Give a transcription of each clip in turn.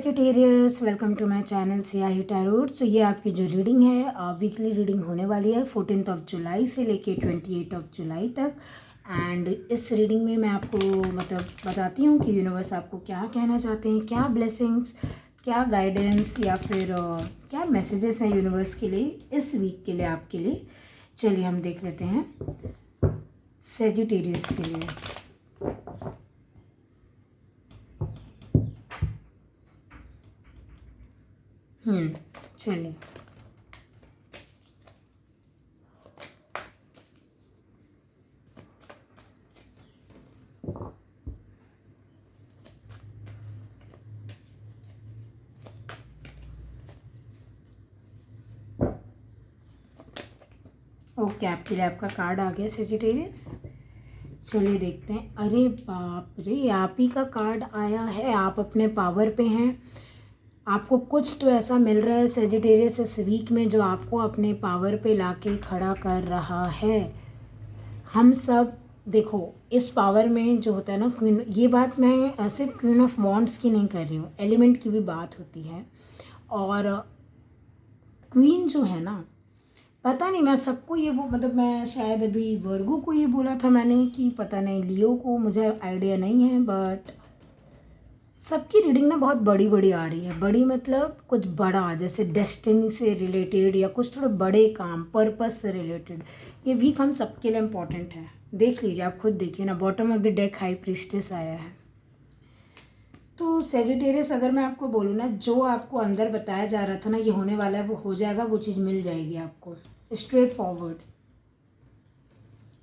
Sagittarius, welcome to my channel Siyahi tarot. So ये आपकी जो रीडिंग है वीकली रीडिंग होने वाली है 14 जुलाई से लेके 28 जुलाई तक। एंड इस रीडिंग में मैं आपको बताती हूँ कि यूनिवर्स आपको क्या कहना चाहते हैं, क्या ब्लेसिंग्स, क्या गाइडेंस या फिर क्या मैसेजेस हैं यूनिवर्स के लिए इस वीक के लिए आपके लिए। चलिए हम देख लेते हैं सेजिटेरियस के लिए। चलिए ओके, आपके लिए आपका कार्ड आ गया सेजिटेरियस। चलिए देखते हैं। अरे बाप रे, आप ही का कार्ड आया है। आप अपने पावर पे हैं। आपको कुछ तो ऐसा मिल रहा है सेजिटेरियस इस वीक में जो आपको अपने पावर पे लाके खड़ा कर रहा है। हम सब देखो, इस पावर में जो होता है ना क्वीन, ये बात मैं सिर्फ क्वीन ऑफ वॉन्ड्स की नहीं कर रही हूँ, एलिमेंट की भी बात होती है। और क्वीन जो है ना, पता नहीं मैं सबको ये मैं शायद अभी वर्गो को ये बोला था मैंने कि पता नहीं लियो को, मुझे आइडिया नहीं है। बट सबकी रीडिंग ना बहुत बड़ी बड़ी आ रही है। बड़ी मतलब कुछ बड़ा, जैसे डेस्टिनी से रिलेटेड या कुछ थोड़े बड़े काम, पर्पस से रिलेटेड। ये वीक हम सबके लिए इम्पॉर्टेंट है। देख लीजिए, आप खुद देखिए ना, bottom of the deck high priestess आया है। तो सेजिटेरियस, अगर मैं आपको बोलूँ ना, जो आपको अंदर बताया जा रहा था ना ये होने वाला है, वो हो जाएगा, वो चीज़ मिल जाएगी आपको स्ट्रेट फॉरवर्ड।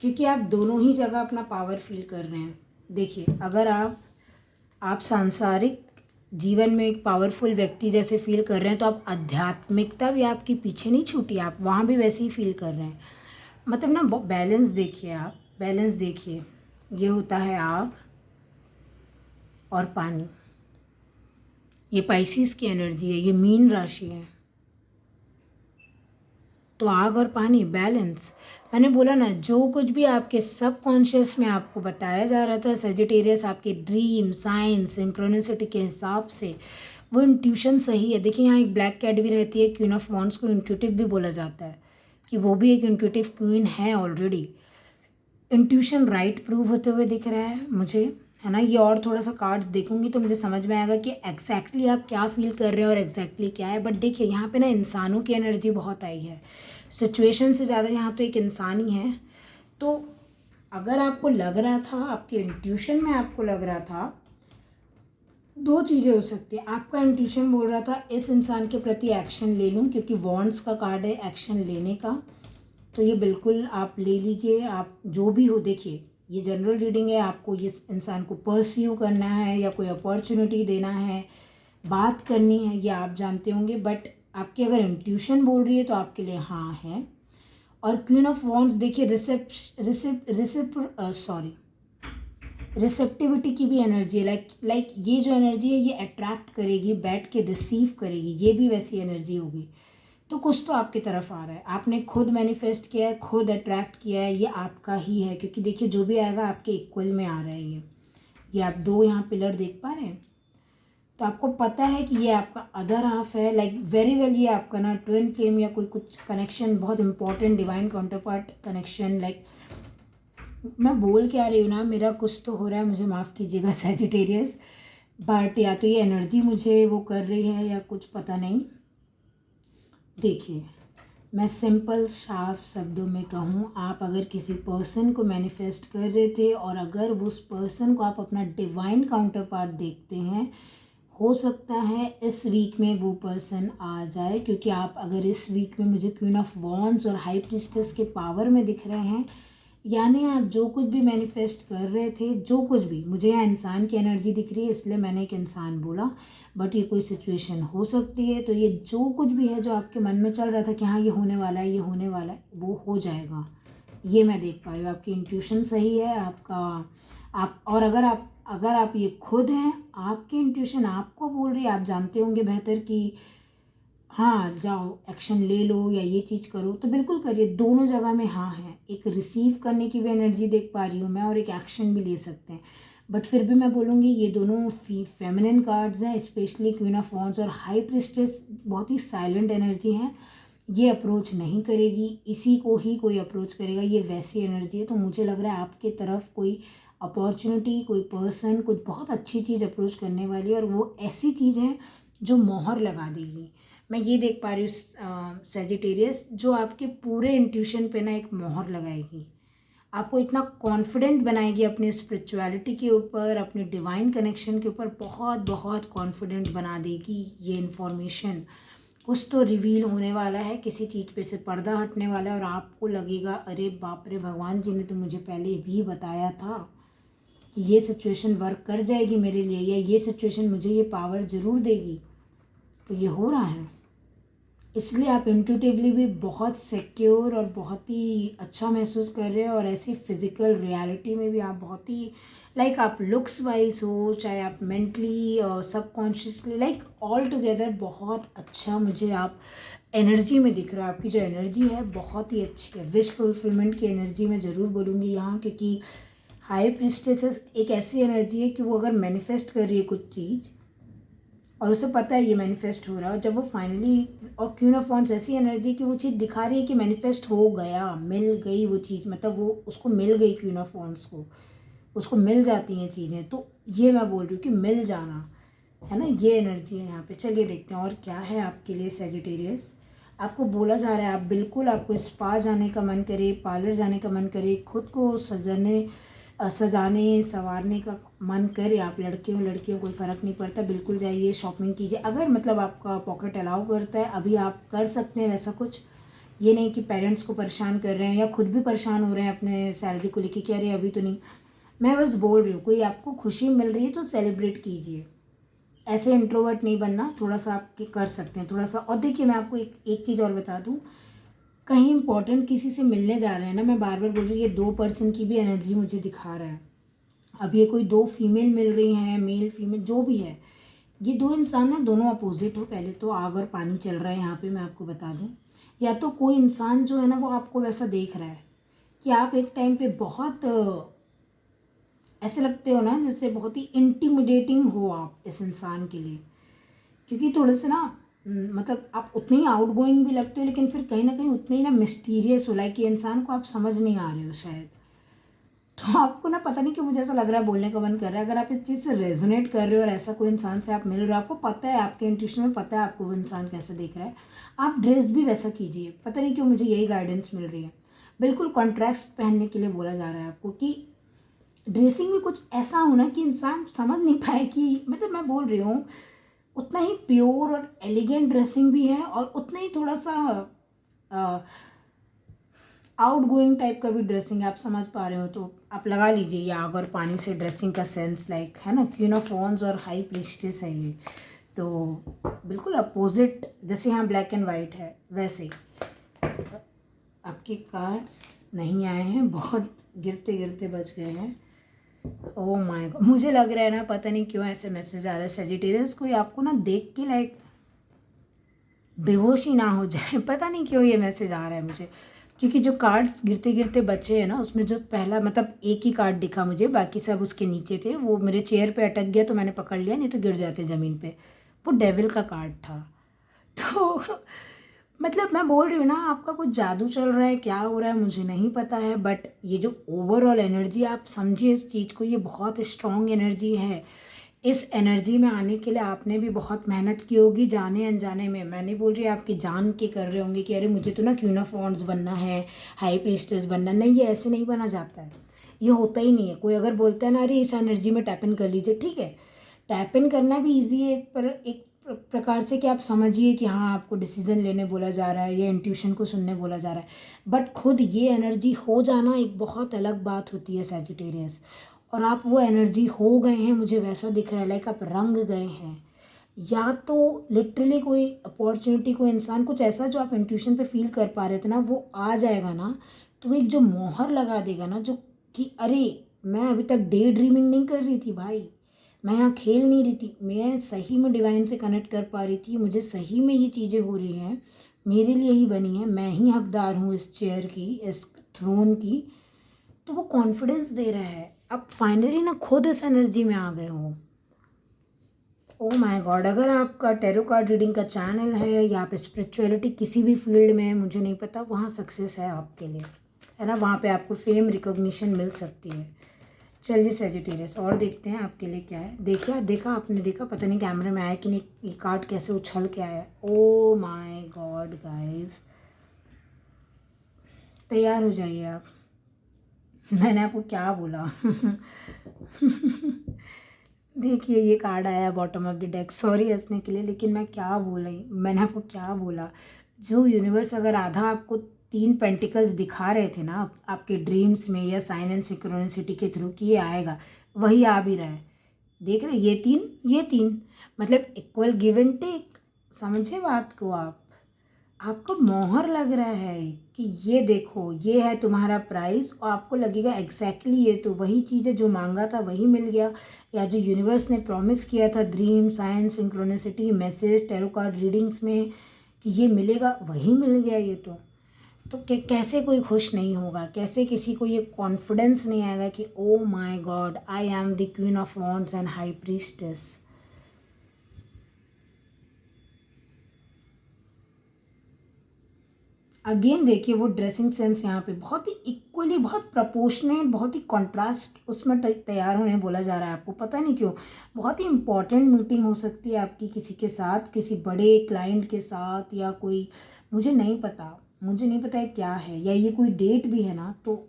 क्योंकि आप दोनों ही जगह अपना पावर फील कर रहे हैं। देखिए, अगर आप सांसारिक जीवन में एक पावरफुल व्यक्ति जैसे फील कर रहे हैं, तो आप आध्यात्मिकता भी आपकी पीछे नहीं छूटी, आप वहाँ भी वैसे ही फील कर रहे हैं। मतलब ना बैलेंस देखिए, आप बैलेंस देखिए। ये होता है आग और पानी। ये पाइसिस की एनर्जी है, ये मीन राशि है। तो आग और पानी, बैलेंस। मैंने बोला ना, जो कुछ भी आपके सबकॉन्शियस में आपको बताया जा रहा था सेजिटेरियस, आपके ड्रीम, साइंस, सिंक्रोनिसिटी के हिसाब से वो इंट्यूशन सही है। देखिए, यहाँ एक ब्लैक कैट भी रहती है। क्वीन ऑफ वॉन्ड्स को इंट्यूटिव भी बोला जाता है कि वो भी एक इंट्यूटिव क्वीन है ऑलरेडी। इंट्यूशन राइट प्रूव होते हुए दिख रहा है मुझे, है ना। ये और थोड़ा सा कार्ड्स देखूंगी तो मुझे समझ में आएगा कि एग्जैक्टली आप क्या फील कर रहे हैं और एग्जैक्टली क्या है। बट देखिए, यहाँ पे ना इंसानों की एनर्जी बहुत आई है। सिचुएशन से ज़्यादा यहाँ तो एक इंसान ही है। तो अगर आपको लग रहा था, आपके इंट्यूशन में आपको लग रहा था, दो चीज़ें हो सकती है। आपका इंट्यूशन बोल रहा था इस इंसान के प्रति एक्शन ले लूँ, क्योंकि वॉन्ड्स का कार्ड है एक्शन लेने का। तो ये बिल्कुल आप ले लीजिए, आप जो भी हो। देखिए, ये जनरल रीडिंग है। आपको इस इंसान को परस्यू करना है या कोई अपॉर्चुनिटी देना है, बात करनी है, ये आप जानते होंगे। बट आपकी अगर इंट्यूशन बोल रही है तो आपके लिए हाँ है। और क्वीन ऑफ वॉन्ड्स देखिए, रिसेप्टिविटी की भी एनर्जी है। लाइक ये जो एनर्जी है ये अट्रैक्ट करेगी, बैठ के रिसीव करेगी, ये भी वैसी एनर्जी होगी। तो कुछ तो आपकी तरफ आ रहा है, आपने खुद मैनिफेस्ट किया है, खुद अट्रैक्ट किया है, ये आपका ही है। क्योंकि देखिए, जो भी आएगा आपके इक्वल में आ रहा है। ये आप दो यहाँ पिलर देख पा रहे हैं, तो आपको पता है कि ये आपका अदर हाफ है। लाइक वेरी वेल, ये आपका ना ट्विन फ्लेम या कोई कुछ कनेक्शन, बहुत important divine counterpart connection. Like मैं बोल क्या रही हूँ ना, मेरा कुछ तो हो रहा है, मुझे माफ़ कीजिएगा सेजिटेरियस। बट या तो ये एनर्जी मुझे वो कर रही है या कुछ, पता नहीं। देखिए, मैं सिंपल साफ शब्दों में कहूँ, आप अगर किसी पर्सन को मैनिफेस्ट कर रहे थे और अगर उस पर्सन को आप अपना डिवाइन काउंटर पार्ट देखते हैं, हो सकता है इस वीक में वो पर्सन आ जाए। क्योंकि आप अगर इस वीक में मुझे क्वीन ऑफ वॉन्ड्स और हाई प्रीस्टेस के पावर में दिख रहे हैं, यानी आप जो कुछ भी मैनिफेस्ट कर रहे थे, जो कुछ भी, मुझे यहाँ इंसान की एनर्जी दिख रही है इसलिए मैंने एक इंसान बोला। बट ये कोई सिचुएशन हो सकती है। तो ये जो कुछ भी है जो आपके मन में चल रहा था कि हाँ ये होने वाला है, ये होने वाला है, वो हो जाएगा। ये मैं देख पा रही हूँ। आपकी इंट्यूशन सही है, आपका आप और अगर आप ये खुद हैं, आपकी इंट्यूशन आपको बोल रही है, आप जानते होंगे बेहतर कि हाँ जाओ एक्शन ले लो या ये चीज़ करो, तो बिल्कुल करिए। दोनों जगह में हाँ है। एक रिसीव करने की भी एनर्जी देख पा रही हूँ मैं और एक एक्शन भी ले सकते हैं। बट फिर भी मैं बोलूँगी ये दोनों फेमिनिन कार्ड्स हैं, स्पेशली क्वीन ऑफ वॉन्ड्स और हाई प्रीस्टेस बहुत ही साइलेंट एनर्जी हैं। ये अप्रोच नहीं करेगी, इसी को ही कोई अप्रोच करेगा, ये वैसी एनर्जी है। तो मुझे लग रहा है आपके तरफ कोई अपॉर्चुनिटी, कोई पर्सन, कुछ बहुत अच्छी चीज़ अप्रोच करने वाली है, और वो ऐसी चीज़ है जो मोहर लगा देगी। मैं ये देख पा रही हूँ सैजिटेरियस, जो आपके पूरे इंट्यूशन पे ना एक मोहर लगाएगी, आपको इतना कॉन्फिडेंट बनाएगी अपनी स्पिरिचुअलिटी के ऊपर, अपने डिवाइन कनेक्शन के ऊपर बहुत बहुत कॉन्फिडेंट बना देगी। ये इन्फॉर्मेशन कुछ तो रिवील होने वाला है, किसी चीज़ पे से पर्दा हटने वाला है, और आपको लगेगा अरे बाप रे, भगवान जी ने तो मुझे पहले भी बताया था कि ये सिचुएशन वर्क कर जाएगी मेरे लिए, या ये सिचुएशन मुझे ये पावर ज़रूर देगी। तो ये हो रहा है, इसलिए आप इंट्यूटिवली भी बहुत सिक्योर और बहुत ही अच्छा महसूस कर रहे हो, और ऐसी फिज़िकल रियलिटी में भी आप बहुत ही लाइक आप लुक्स वाइज हो, चाहे आप मेंटली और सबकॉन्शियसली, लाइक ऑल टुगेदर बहुत अच्छा मुझे आप एनर्जी में दिख रहा है। आपकी जो एनर्जी है बहुत ही अच्छी है, विश फुलफिलमेंट की एनर्जी मैं ज़रूर बोलूँगी यहाँ, क्योंकि हाई प्रीस्टेसेस एक ऐसी एनर्जी है कि वो अगर मैनिफेस्ट कर रही है कुछ चीज़ और उसे पता है ये मैनिफेस्ट हो रहा है, और जब वो फाइनली, और क्वीन ऑफ वॉन्ड्स ऐसी एनर्जी कि वो चीज़ दिखा रही है कि मैनिफेस्ट हो गया, मिल गई वो चीज़, मतलब वो उसको मिल गई, क्वीन ऑफ वॉन्ड्स को उसको मिल जाती हैं चीज़ें। तो ये मैं बोल रही हूँ कि मिल जाना है ना, ये एनर्जी है यहाँ पे। चलिए देखते हैं और क्या है आपके लिए सैजिटेरियस। आपको बोला जा रहा है आप बिल्कुल, आपको स्पा जाने का मन करे, पार्लर जाने का मन करे, खुद को सजाने संवारने का मन करे, आप लड़के हो लड़कियों कोई फ़र्क नहीं पड़ता, बिल्कुल जाइए शॉपिंग कीजिए, अगर मतलब आपका पॉकेट अलाउ करता है अभी आप कर सकते हैं वैसा कुछ। ये नहीं कि पेरेंट्स को परेशान कर रहे हैं या खुद भी परेशान हो रहे हैं अपने सैलरी को लेके कि अरे अभी तो नहीं। मैं बस बोल रही हूँ, कोई आपको खुशी मिल रही है तो सेलिब्रेट कीजिए, ऐसे इंट्रोवर्ट नहीं बनना, थोड़ा सा आप कर सकते हैं थोड़ा सा। और देखिए मैं आपको एक चीज़ और बता दूँ, कहीं इंपॉर्टेंट किसी से मिलने जा रहे हैं ना, मैं बार बार बोल रही हूँ, ये 2 पर्सन की भी एनर्जी मुझे दिखा रहा है। अब ये कोई 2 फीमेल मिल रही हैं, मेल फीमेल जो भी है, ये 2 इंसान ना दोनों अपोजिट हो। पहले तो आग और पानी चल रहा है यहाँ पे, मैं आपको बता दूँ। या तो कोई इंसान जो है ना वो आपको वैसा देख रहा है कि आप एक टाइम पे बहुत ऐसे लगते हो ना जैसे बहुत ही इंटिमिडेटिंग हो आप इस इंसान के लिए, क्योंकि थोड़े से ना मतलब आप उतने ही आउट गोइंग भी लगते हो, लेकिन फिर कहीं ना कहीं उतने ही ना मिस्टीरियस हो, लाइक ये इंसान को आप समझ नहीं आ रहे हो शायद। तो आपको ना पता नहीं क्यों मुझे ऐसा लग रहा है, बोलने का मन कर रहा है, अगर आप इस चीज़ से रेजोनेट कर रहे हो और ऐसा कोई इंसान से आप मिल रहे हो, आपको पता है, आपके इंट्यूशन में पता है आपको वो इंसान कैसे देख रहा है, आप ड्रेस भी वैसा कीजिए। पता नहीं क्यों मुझे यही गाइडेंस मिल रही है। बिल्कुल कॉन्ट्रास्ट पहनने के लिए बोला जा रहा है आपको, कि ड्रेसिंग में कुछ ऐसा होना कि इंसान समझ नहीं पाए कि, मतलब मैं बोल रही हूँ उतना ही प्योर और एलिगेंट ड्रेसिंग भी है, और उतना ही थोड़ा सा आउट गोइंग टाइप का भी ड्रेसिंग आप समझ पा रहे हो। तो आप लगा लीजिए ये आग और पानी से ड्रेसिंग का सेंस, लाइक है ना, क्वीन ऑफ वॉन्ड्स और हाई प्रीस्टेस है ये, तो बिल्कुल अपोजिट, जैसे यहाँ ब्लैक एंड वाइट है वैसे। आपके कार्ड्स नहीं आए हैं, बहुत गिरते गिरते बच गए हैं। ओह माय गॉड, मुझे लग रहा है ना, पता नहीं क्यों ऐसे मैसेज आ रहा है सैजिटेरियस, कोई आपको ना देख के लाइक बेहोश ही ना हो जाए, पता नहीं क्यों ये मैसेज आ रहा है मुझे, क्योंकि जो कार्ड्स गिरते गिरते बचे हैं ना, उसमें जो पहला मतलब एक ही कार्ड दिखा मुझे, बाकी सब उसके नीचे थे, वो मेरे चेयर पे अटक गया तो मैंने पकड़ लिया, नहीं तो गिर जाते ज़मीन पे। वो डेविल का कार्ड था। तो मतलब मैं बोल रही हूँ ना, आपका कुछ जादू चल रहा है, क्या हो रहा है मुझे नहीं पता है, बट ये जो ओवरऑल एनर्जी, आप समझिए इस चीज़ को, ये बहुत स्ट्रॉन्ग एनर्जी है। इस एनर्जी में आने के लिए आपने भी बहुत मेहनत की होगी, जाने अनजाने में। मैं नहीं बोल रही आपकी जान के कर रहे होंगे कि अरे मुझे तो ना क्वीन ऑफ वॉन्ड्स बनना है, हाई प्रीस्टेस बनना, नहीं, ये ऐसे नहीं बना जाता है, ये होता ही नहीं है। कोई अगर बोलता है ना अरे इस एनर्जी में टैप इन कर लीजिए, ठीक है, टैप इन करना भी ईजी है एक प्रकार से, कि आप समझिए कि हाँ आपको डिसीजन लेने बोला जा रहा है या इंट्यूशन को सुनने बोला जा रहा है, बट खुद ये एनर्जी हो जाना एक बहुत अलग बात होती है सैजिटेरियस। और आप वो एनर्जी हो गए हैं, मुझे वैसा दिख रहा है, लाइक आप रंग गए हैं, या तो लिटरली कोई अपॉर्चुनिटी, कोई इंसान, कुछ ऐसा जो आप इंट्यूशन पे फील कर पा रहे थे ना, वो आ जाएगा ना, तो वो एक जो मोहर लगा देगा ना, जो कि अरे मैं अभी तक डे ड्रीमिंग नहीं कर रही थी भाई, मैं यहाँ खेल नहीं रही थी, मैं सही में डिवाइन से कनेक्ट कर पा रही थी, मुझे सही में ये चीज़ें हो रही हैं, मेरे लिए ही बनी है, मैं ही हकदार हूँ इस चेयर की, इस थ्रोन की। तो वो कॉन्फिडेंस दे रहा है, अब फाइनली ना खुद इस एनर्जी में आ गए हो। ओ माय गॉड, अगर आपका टैरो कार्ड रीडिंग का चैनल है या आप स्पिरिचुअलिटी किसी भी फील्ड में है, मुझे नहीं पता, वहाँ सक्सेस है आपके लिए, है ना, वहाँ पे आपको फेम रिकॉग्निशन मिल सकती है। चलिए सेजिटेरियस, और देखते हैं आपके लिए क्या है। देखा आपने, देखा, पता नहीं कैमरे में आया कि नहीं, ये कार्ड कैसे उछल के आया। ओ माय गॉड गाइस, तैयार हो जाइए आप। मैंने आपको क्या बोला देखिए ये कार्ड आया bottom of the deck. Sorry हंसने के लिए, लेकिन मैं क्या बोला, मैंने आपको क्या बोला। जो यूनिवर्स अगर आधा आपको 3 पेंटिकल्स दिखा रहे थे ना आपके ड्रीम्स में या साइन एंड सिंक्रोनिसिटी के थ्रू कि ये आएगा, वही आ भी रहा है। देख रहे, ये तीन मतलब इक्वल गिव एंड टेक। समझे बात को आप? आपको मोहर लग रहा है कि ये देखो, ये है तुम्हारा प्राइस, और आपको लगेगा एग्जैक्टली ये तो वही चीज़ है जो मांगा था वही मिल गया, या जो यूनिवर्स ने प्रॉमिस किया था dream, science, synchronicity, message, tarot card readings में कि ये मिलेगा, वही मिल गया ये तो कैसे कोई खुश नहीं होगा? कैसे किसी को ये कॉन्फिडेंस नहीं आएगा कि oh my God, I am the queen of wands and high priestess. Again देखिए वो ड्रेसिंग सेंस यहाँ पे बहुत ही इक्वली, बहुत प्रपोर्शनेट, बहुत ही कॉन्ट्रास्ट उसमें तैयार होने बोला जा रहा है आपको। पता नहीं क्यों, बहुत ही इंपॉर्टेंट मीटिंग हो सकती है आपकी किसी के साथ, किसी बड़े क्लाइंट के साथ, या कोई, मुझे नहीं पता है क्या है, या ये कोई डेट भी है ना। तो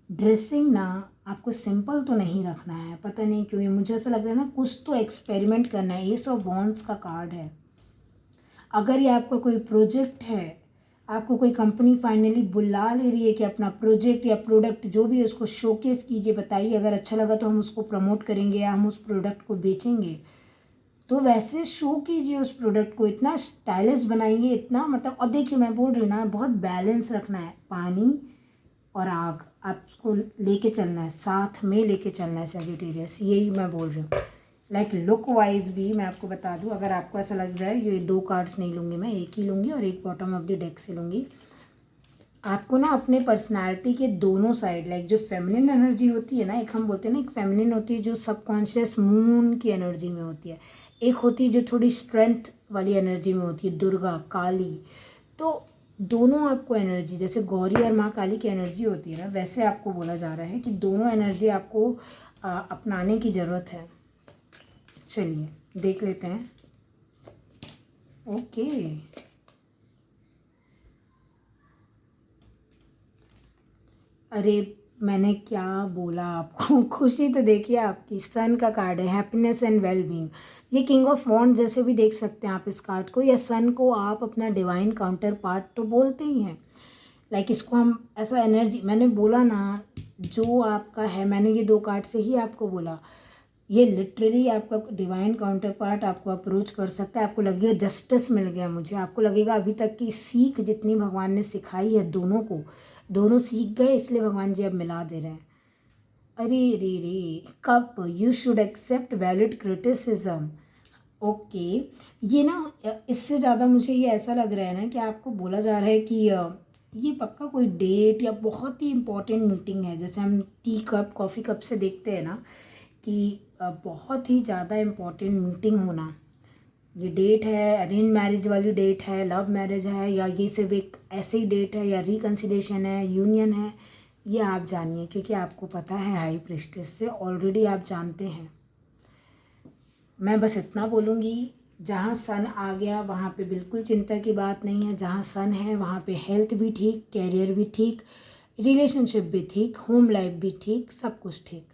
ड्रेसिंग ना आपको सिंपल तो नहीं रखना है, पता नहीं क्यों ये मुझे ऐसा लग रहा है ना, कुछ तो एक्सपेरिमेंट करना है। एस ऑफ वॉन्ड्स का कार्ड है। अगर ये आपका कोई प्रोजेक्ट है, आपको कोई कंपनी फाइनली बुला ले रही है कि अपना प्रोजेक्ट या प्रोडक्ट जो भी है उसको शोकेस कीजिए, बताइए, अगर अच्छा लगा तो हम उसको प्रमोट करेंगे या हम उस प्रोडक्ट को बेचेंगे, तो वैसे शो कीजिए उस प्रोडक्ट को, इतना स्टाइलिश बनाइए, इतना मतलब। और देखिए मैं बोल रही हूँ ना, बहुत बैलेंस रखना है, पानी और आग आपको लेके चलना है, साथ में लेके चलना है सेजिटेरियस, यही मैं बोल रही हूँ। लाइक लुक वाइज भी मैं आपको बता दूं, अगर आपको ऐसा लग रहा है ये 2 कार्ड्स नहीं लूँगी मैं, एक ही लूँगी और एक बॉटम ऑफ द डेक से लूँगी। आपको ना अपने पर्सनालिटी के दोनों साइड, लाइक जो फेमिनिन एनर्जी होती है ना, एक हम बोलते हैं ना, एक फेमिनिन होती है जो सबकॉन्शियस मून की एनर्जी में होती है, एक होती है जो थोड़ी स्ट्रेंथ वाली एनर्जी में होती है, दुर्गा, काली। तो दोनों आपको एनर्जी, जैसे गौरी और माँ काली की एनर्जी होती है ना, वैसे आपको बोला जा रहा है कि दोनों एनर्जी आपको अपनाने की ज़रूरत है। चलिए देख लेते हैं। ओके, अरे मैंने क्या बोला आपको खुशी तो देखिए आपकी, सन का कार्ड है, हैप्पीनेस एंड वेल बीइंग। ये किंग ऑफ वॉन्ड जैसे भी देख सकते हैं आप इस कार्ड को, या सन को आप अपना डिवाइन काउंटर पार्ट तो बोलते ही हैं। लाइक इसको हम ऐसा एनर्जी, मैंने बोला ना जो आपका है, मैंने ये 2 कार्ड से ही आपको बोला, ये लिटरली आपका डिवाइन काउंटर पार्ट आपको अप्रोच कर सकता है। आपको लगेगा जस्टिस मिल गया मुझे, आपको लगेगा अभी तक की सीख जितनी भगवान ने सिखाई है दोनों को, दोनों सीख गए, इसलिए भगवान जी अब मिला दे रहे हैं। अरे रे रे, कप, you should accept valid criticism. Okay, ये ना इससे ज़्यादा मुझे ये ऐसा लग रहा है ना कि आपको बोला जा रहा है कि ये पक्का कोई डेट या बहुत ही इम्पोर्टेंट मीटिंग है, जैसे हम टी कप, कॉफ़ी कप से देखते हैं ना कि बहुत ही ज़्यादा इम्पोर्टेंट मीटिंग होना। ये डेट है, अरेंज मैरिज वाली डेट है, लव मैरिज है, या ये सिर्फ एक ऐसे ही डेट है, या रिकन्सिलेशन है, यूनियन है, ये आप जानिए, क्योंकि आपको पता है हाई प्रीस्टेस से ऑलरेडी आप जानते हैं। मैं बस इतना बोलूँगी, जहाँ सन आ गया वहाँ पे बिल्कुल चिंता की बात नहीं है। जहाँ सन है वहाँ पे हेल्थ भी ठीक, कैरियर भी ठीक, रिलेशनशिप भी ठीक, होम लाइफ भी ठीक, सब कुछ ठीक।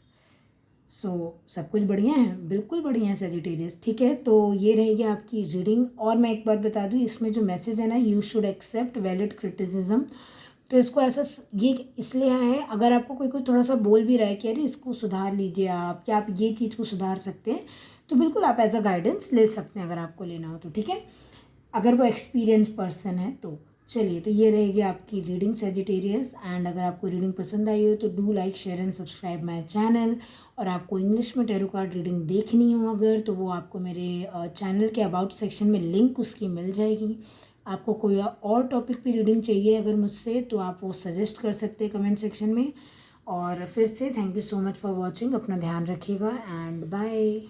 सब कुछ बढ़िया है, बिल्कुल बढ़िया है सेजिटेरियस। ठीक है, तो ये रहेगी आपकी रीडिंग। और मैं एक बात बता दूँ, इसमें जो मैसेज है ना, you should accept valid criticism, तो इसको ऐसा ये इसलिए है, अगर आपको कोई थोड़ा सा बोल भी रहा है कि अरे इसको सुधार लीजिए आप, या आप ये चीज़ को सुधार सकते हैं, तो बिल्कुल आप एज अ गाइडेंस ले सकते हैं अगर आपको लेना हो तो। ठीक है, अगर वो एक्सपीरियंस पर्सन है तो। चलिए, तो ये रहेगी आपकी रीडिंग सेजिटेरियस। एंड अगर आपको रीडिंग पसंद आई हो तो do like, share and subscribe my channel. और आपको इंग्लिश में टैरो कार्ड रीडिंग देखनी हो अगर, तो वो आपको मेरे चैनल के अबाउट सेक्शन में लिंक उसकी मिल जाएगी। आपको कोई और टॉपिक पे रीडिंग चाहिए अगर मुझसे, तो आप वो सजेस्ट कर सकते हैं कमेंट सेक्शन में। और फिर से thank you so much for watching. अपना ध्यान रखिएगा एंड बाय।